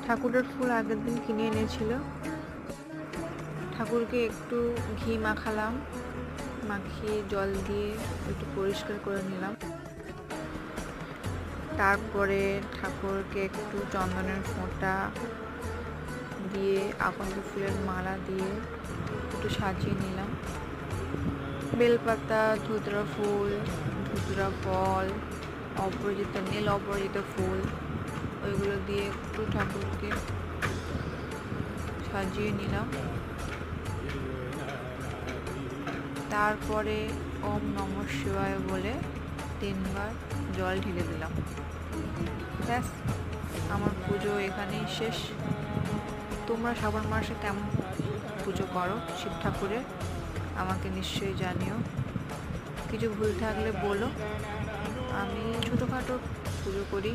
ঠাকুরের ফুল আগের দিন কিনে এনেছিল। ঠাকুরকে একটু ঘি মাখালাম, মাখিয়ে জল দিয়ে একটু পরিষ্কার করে নিলাম। তারপরে ঠাকুরকে একটু চন্দনের ফোঁটা দিয়ে আকন্দ ফুলের মালা দিয়ে একটু সাজিয়ে নিলাম। বেলপাতা, ধুতরা ফুল, ধুতরা ফল, অপরাজিতা, নীল অপরাজিতা ফুল, ওইগুলো দিয়ে একটু ঠাকুরকে সাজিয়ে নিলাম। তারপরে ওম নমঃ শিবায় বলে 3 বার জল ঢেলে দিলাম। ব্যাস, আমার পুজো এখানেই শেষ। তোমরা শ্রাবণ মাসে কেমন পুজো করো শিব ঠাকুরের আমাকে নিশ্চয়ই জানিও। কিছু ভুল থাকলে বলো। আমি ছোটোখাটো পুজো করি।